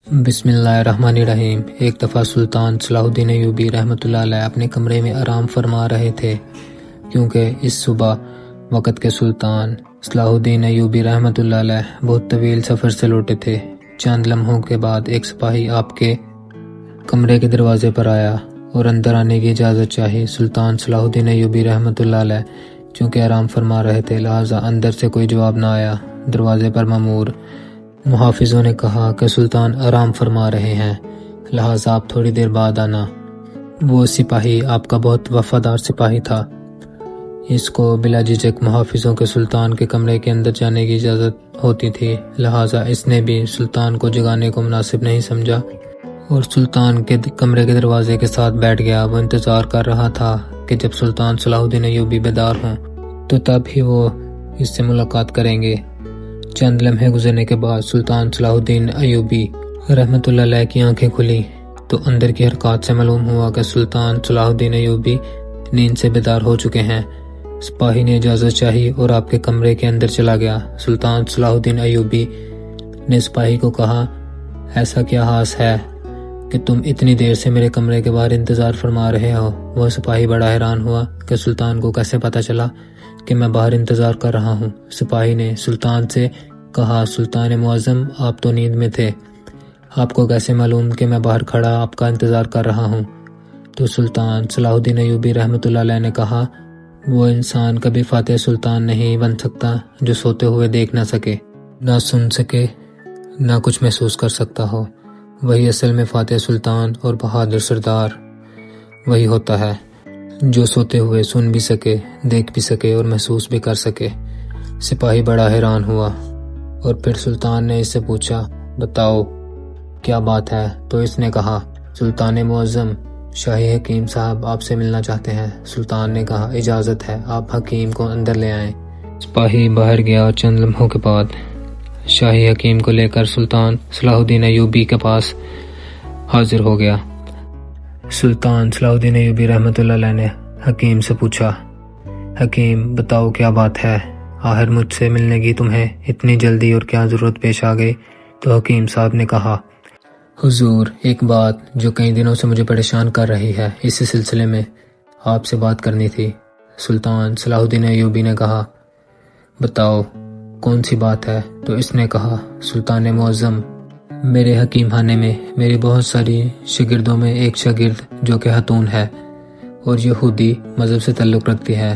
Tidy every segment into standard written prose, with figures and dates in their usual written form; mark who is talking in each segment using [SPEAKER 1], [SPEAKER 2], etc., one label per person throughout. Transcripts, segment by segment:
[SPEAKER 1] بسم اللہ الرحمن الرحیم۔ ایک دفعہ سلطان صلاح الدین ایوبی رحمۃ اللہ علیہ اپنے کمرے میں آرام فرما رہے تھے، کیونکہ اس صبح وقت کے سلطان صلاح الدین ایوبی رحمۃ اللہ علیہ بہت طویل سفر سے لوٹے تھے۔ چند لمحوں کے بعد ایک سپاہی آپ کے کمرے کے دروازے پر آیا اور اندر آنے کی اجازت چاہی۔ سلطان صلاح الدین ایوبی رحمۃ اللہ علیہ چونکہ آرام فرما رہے تھے، لہٰذا اندر سے کوئی جواب نہ آیا۔ دروازے پر مامور محافظوں نے کہا کہ سلطان آرام فرما رہے ہیں، لہٰذا آپ تھوڑی دیر بعد آنا۔ وہ سپاہی آپ کا بہت وفادار سپاہی تھا۔ اس کو بلا جھجک محافظوں کے سلطان کے کمرے کے اندر جانے کی اجازت ہوتی تھی، لہٰذا اس نے بھی سلطان کو جگانے کو مناسب نہیں سمجھا اور سلطان کے کمرے کے دروازے کے ساتھ بیٹھ گیا۔ وہ انتظار کر رہا تھا کہ جب سلطان صلاح الدین ایوبی بیدار ہوں تو تب ہی وہ اس سے ملاقات کریں گے۔ چند لمحے گزرنے کے بعد سلطان صلاح الدین ایوبی رحمۃ اللہ علیہ کی آنکھیں کھلی تو اندر کی حرکات سے معلوم ہوا کہ سلطان صلاح الدین ایوبی نیند سے بیدار ہو چکے ہیں۔ سپاہی نے اجازت چاہی اور آپ کے کمرے کے اندر چلا گیا۔ سلطان صلاح الدین ایوبی نے سپاہی کو کہا، ایسا کیا خاص ہے کہ تم اتنی دیر سے میرے کمرے کے باہر انتظار فرما رہے ہو؟ وہ سپاہی بڑا حیران ہوا کہ سلطان کو کیسے پتہ چلا کہ میں باہر انتظار کر رہا ہوں۔ سپاہی نے سلطان سے کہا، سلطان معظم، آپ تو نیند میں تھے، آپ کو کیسے معلوم کہ میں باہر کھڑا آپ کا انتظار کر رہا ہوں؟ تو سلطان صلاح الدین ایوبی رحمۃ اللہ علیہ نے کہا، وہ انسان کبھی فاتح سلطان نہیں بن سکتا جو سوتے ہوئے دیکھ نہ سکے، نہ سن سکے، نہ کچھ محسوس کر سکتا ہو۔ وہی اصل میں فاتح سلطان اور بہادر سردار وہی ہوتا ہے جو سوتے ہوئے سن بھی سکے، دیکھ بھی سکے اور محسوس بھی کر سکے۔ سپاہی بڑا حیران ہوا اور پھر سلطان نے اس سے پوچھا، بتاؤ کیا بات ہے؟ تو اس نے کہا، سلطان معظم، شاہی حکیم صاحب آپ سے ملنا چاہتے ہیں۔ سلطان نے کہا، اجازت ہے، آپ حکیم کو اندر لے آئیں۔ سپاہی باہر گیا اور چند لمحوں کے بعد شاہی حکیم کو لے کر سلطان صلاح الدین ایوبی کے پاس حاضر ہو گیا۔ سلطان صلاح الدین ایوبی رحمۃ اللہ علیہ نے حکیم سے پوچھا، حکیم بتاؤ کیا بات ہے؟ آخر مجھ سے ملنے کی تمہیں اتنی جلدی اور کیا ضرورت پیش آ گئی؟ تو حکیم صاحب نے کہا، حضور، ایک بات جو کئی دنوں سے مجھے پریشان کر رہی ہے، اسی سلسلے میں آپ سے بات کرنی تھی۔ سلطان صلاح الدین ایوبی نے کہا، بتاؤ کون سی بات ہے؟ تو اس نے کہا، سلطان معظم، میرے حکیم خانے میں میری بہت ساری شاگردوں میں ایک شاگرد جو کہ خاتون ہے اور یہودی مذہب سے تعلق رکھتی ہے،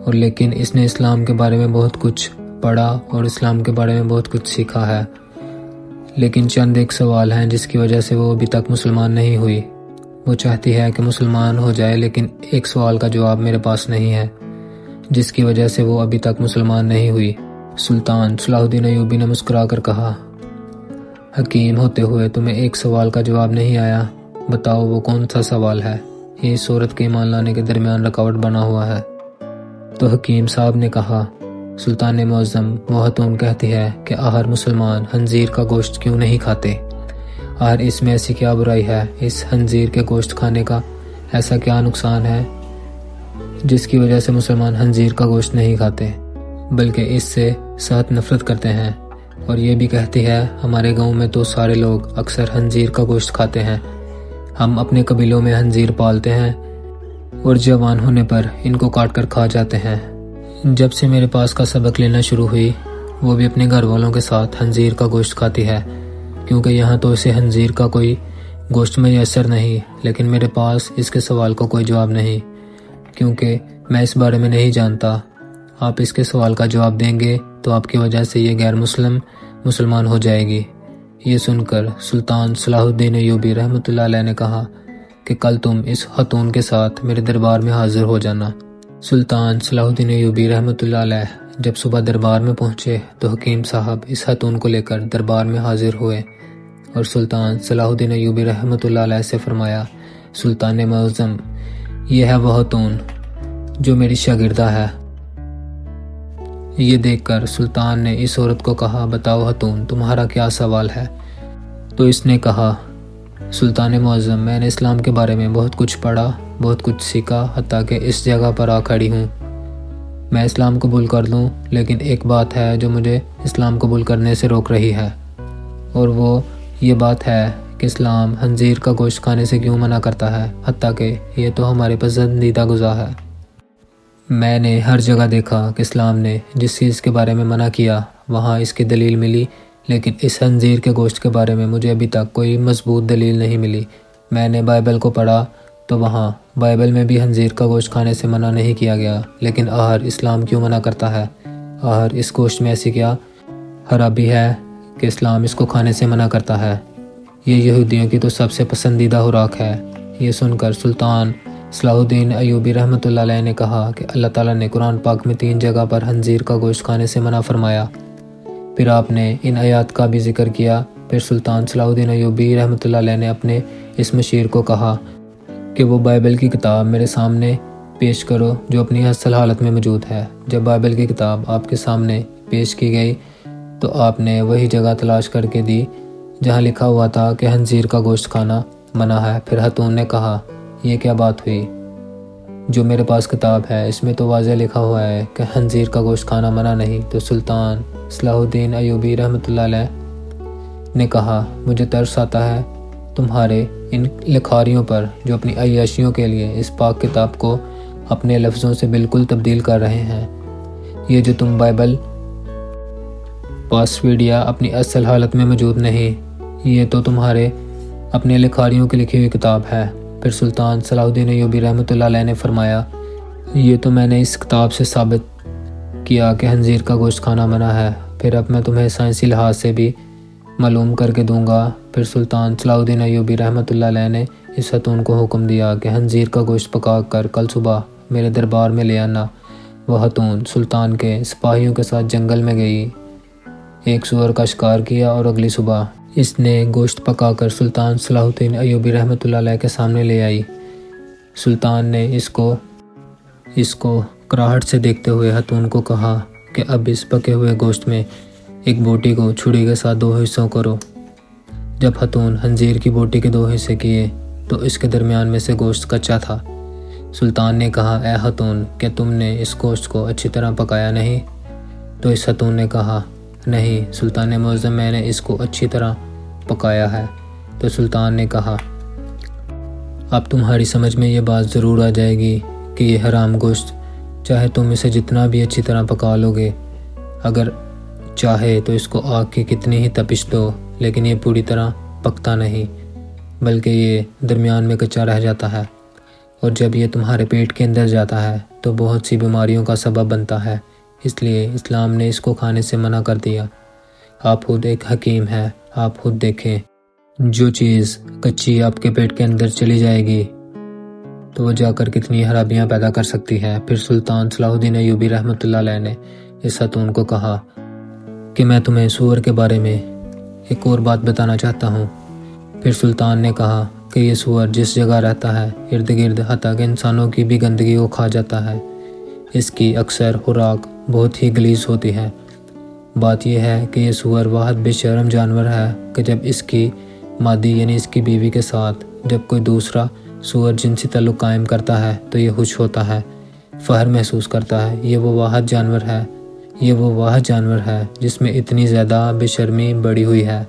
[SPEAKER 1] اور لیکن اس نے اسلام کے بارے میں بہت کچھ پڑھا اور اسلام کے بارے میں بہت کچھ سیکھا ہے، لیکن چند ایک سوال ہیں جس کی وجہ سے وہ ابھی تک مسلمان نہیں ہوئی۔ وہ چاہتی ہے کہ مسلمان ہو جائے، لیکن ایک سوال کا جواب میرے پاس نہیں ہے جس کی وجہ سے وہ ابھی تک مسلمان نہیں ہوئی۔ سلطان صلاح الدین ایوبی نے مسکرا کر کہا، حکیم ہوتے ہوئے تمہیں ایک سوال کا جواب نہیں آیا؟ بتاؤ وہ کون سا سوال ہے؟ یہ اس عورت کے ایمان لانے کے درمیان رکاوٹ بنا ہوا ہے۔ تو حکیم صاحب نے کہا، سلطان معظم، وہ خاتون کہتی ہے کہ آخر مسلمان خنزیر کا گوشت کیوں نہیں کھاتے؟ آخر اس میں ایسی کیا برائی ہے؟ اس خنزیر کے گوشت کھانے کا ایسا کیا نقصان ہے جس کی وجہ سے مسلمان خنزیر کا گوشت نہیں کھاتے، بلکہ اس سے سخت نفرت کرتے ہیں؟ اور یہ بھی کہتی ہے، ہمارے گاؤں میں تو سارے لوگ اکثر خنزیر کا گوشت کھاتے ہیں، ہم اپنے قبیلوں میں خنزیر پالتے ہیں اور جوان ہونے پر ان کو کاٹ کر کھا جاتے ہیں۔ جب سے میرے پاس کا سبق لینا شروع ہوئی، وہ بھی اپنے گھر والوں کے ساتھ خنزیر کا گوشت کھاتی ہے، کیونکہ یہاں تو اسے خنزیر کا کوئی گوشت میسر نہیں، لیکن میرے پاس اس کے سوال کا کوئی جواب نہیں، کیونکہ میں اس بارے میں نہیں جانتا۔ آپ اس کے سوال کا جواب دیں گے تو آپ کی وجہ سے یہ غیر مسلمان ہو جائے گی۔ یہ سن کر سلطان صلاح الدین ایوبی رحمۃ اللہ علیہ نے کہا کہ کل تم اس خاتون کے ساتھ میرے دربار میں حاضر ہو جانا۔ سلطان صلاح الدین ایوبی رحمۃ اللہ علیہ جب صبح دربار میں پہنچے تو حکیم صاحب اس خاتون کو لے کر دربار میں حاضر ہوئے اور سلطان صلاح الدین ایوبی رحمۃ اللہ علیہ سے فرمایا، سلطان معظم، یہ ہے وہ خاتون جو میری شاگردہ ہے۔ یہ دیکھ کر سلطان نے اس عورت کو کہا، بتاؤ خاتون، تمہارا کیا سوال ہے؟ تو اس نے کہا، سلطان معظم، میں نے اسلام کے بارے میں بہت کچھ پڑھا، بہت کچھ سیکھا، حتیٰ کہ اس جگہ پر آ کھڑی ہوں۔ میں اسلام قبول کر لوں، لیکن ایک بات ہے جو مجھے اسلام قبول کرنے سے روک رہی ہے، اور وہ یہ بات ہے کہ اسلام خنزیر کا گوشت کھانے سے کیوں منع کرتا ہے، حتیٰ کہ یہ تو ہمارے پسندیدہ غذا ہے۔ میں نے ہر جگہ دیکھا کہ اسلام نے جس چیز کے بارے میں منع کیا وہاں اس کی دلیل ملی، لیکن اس خنزیر کے گوشت کے بارے میں مجھے ابھی تک کوئی مضبوط دلیل نہیں ملی۔ میں نے بائبل کو پڑھا تو وہاں بائبل میں بھی خنزیر کا گوشت کھانے سے منع نہیں کیا گیا، لیکن آخر اسلام کیوں منع کرتا ہے؟ آخر اس گوشت میں ایسی کیا خرابی ہے کہ اسلام اس کو کھانے سے منع کرتا ہے؟ یہ یہودیوں کی تو سب سے پسندیدہ خوراک ہے۔ یہ سن کر سلطان صلاح الدین ایوبی رحمۃ اللہ علیہ نے کہا کہ اللہ تعالیٰ نے قرآن پاک میں 3 جگہ پر خنزیر کا گوشت کھانے سے منع فرمایا۔ پھر آپ نے ان آیات کا بھی ذکر کیا۔ پھر سلطان صلاح الدین ایوبی رحمۃ اللہ علیہ نے اپنے اس مشیر کو کہا کہ وہ بائبل کی کتاب میرے سامنے پیش کرو جو اپنی اصل حالت میں موجود ہے۔ جب بائبل کی کتاب آپ کے سامنے پیش کی گئی تو آپ نے وہی جگہ تلاش کر کے دی جہاں لکھا ہوا تھا کہ خنزیر کا گوشت کھانا منع ہے۔ پھر خاتون نے کہا، یہ کیا بات ہوئی؟ جو میرے پاس کتاب ہے اس میں تو واضح لکھا ہوا ہے کہ خنزیر کا گوشت کھانا منع نہیں۔ تو سلطان صلاح الدین ایوبی رحمۃ اللہ علیہ نے کہا، مجھے ترس آتا ہے تمہارے ان لکھاریوں پر جو اپنی عیاشیوں کے لیے اس پاک کتاب کو اپنے لفظوں سے بالکل تبدیل کر رہے ہیں۔ یہ جو تم بائبل پاسویڈیا اپنی اصل حالت میں موجود نہیں، یہ تو تمہارے اپنے لکھاریوں کی لکھی ہوئی کتاب ہے۔ پھر سلطان صلاح الدین ایوبی رحمۃ اللہ علیہ نے فرمایا، یہ تو میں نے اس کتاب سے ثابت کیا کہ خنزیر کا گوشت کھانا منع ہے، پھر اب میں تمہیں سائنسی لحاظ سے بھی معلوم کر کے دوں گا۔ پھر سلطان صلاح الدین ایوبی رحمۃ اللہ علیہ نے اس خاتون کو حکم دیا کہ خنزیر کا گوشت پکا کر کل صبح میرے دربار میں لے آنا۔ وہ خاتون سلطان کے سپاہیوں کے ساتھ جنگل میں گئی، ایک سور کا شکار کیا اور اگلی صبح اس نے گوشت پکا کر سلطان صلاح الدین ایوبی رحمۃ اللہ علیہ کے سامنے لے آئی۔ سلطان نے اس کو کراہٹ سے دیکھتے ہوئے خاتون کو کہا کہ اب اس پکے ہوئے گوشت میں ایک بوٹی کو چھری کے ساتھ 2 حصوں کرو۔ جب خاتون خنزیر کی بوٹی کے 2 حصے کیے تو اس کے درمیان میں سے گوشت کچا تھا۔ سلطان نے کہا، اے خاتون، کیا تم نے اس گوشت کو اچھی طرح پکایا نہیں؟ تو اس خاتون نے کہا، نہیں سلطان معظم، میں نے اس کو اچھی طرح پکایا ہے۔ تو سلطان نے کہا، اب تمہاری سمجھ میں یہ بات ضرور آ جائے گی کہ یہ حرام گوشت چاہے تم اسے جتنا بھی اچھی طرح پکا لو گے، اگر چاہے تو اس کو آگ کی کتنی ہی تپش دو، لیکن یہ پوری طرح پکتا نہیں بلکہ یہ درمیان میں کچا رہ جاتا ہے، اور جب یہ تمہارے پیٹ کے اندر جاتا ہے تو بہت سی بیماریوں کا سبب بنتا ہے۔ اس لیے اسلام نے اس کو کھانے سے منع کر دیا۔ آپ خود ایک حکیم ہیں، آپ خود دیکھیں، جو چیز کچی آپ کے پیٹ کے اندر چلی جائے گی تو وہ جا کر کتنی خرابیاں پیدا کر سکتی ہے۔ پھر سلطان صلاح الدین ایوبی رحمۃ اللہ علیہ نے اس خاتون کو کہا کہ میں تمہیں سور کے بارے میں ایک اور بات بتانا چاہتا ہوں۔ پھر سلطان نے کہا کہ یہ سور جس جگہ رہتا ہے ارد گرد حتیٰ کہ انسانوں کی بھی گندگی کو کھا جاتا ہے۔ اس کی اکثر خوراک بہت ہی غلیظ ہوتی ہے۔ بات یہ ہے کہ یہ سور واحد بے شرم جانور ہے کہ جب اس کی مادی یعنی اس کی بیوی کے ساتھ جب کوئی دوسرا سور جنسی تعلق قائم کرتا ہے تو یہ خوش ہوتا ہے، فخر محسوس کرتا ہے۔ یہ وہ واحد جانور ہے جس میں اتنی زیادہ بے شرمی بڑھی ہوئی ہے۔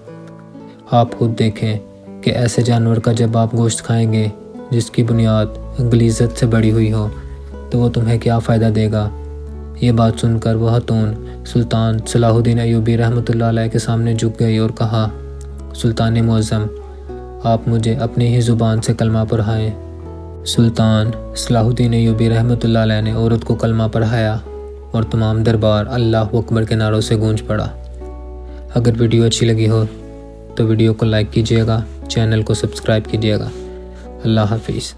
[SPEAKER 1] آپ خود دیکھیں کہ ایسے جانور کا جب آپ گوشت کھائیں گے جس کی بنیاد غلیظت سے بڑھی ہوئی ہو تو وہ تمہیں کیا فائدہ دے گا؟ یہ بات سن کر وہ خاتون سلطان صلاح الدین ایوبی رحمۃ اللہ علیہ کے سامنے جھک گئی اور کہا، سلطان معظم، آپ مجھے اپنی ہی زبان سے کلمہ پڑھائیں۔ سلطان صلاح الدین ایوبی رحمۃ اللہ علیہ نے عورت کو کلمہ پڑھایا اور تمام دربار اللہ اکبر کے نعروں سے گونج پڑا۔ اگر ویڈیو اچھی لگی ہو تو ویڈیو کو لائک کیجیے گا، چینل کو سبسکرائب کیجیے گا۔ اللہ حافظ۔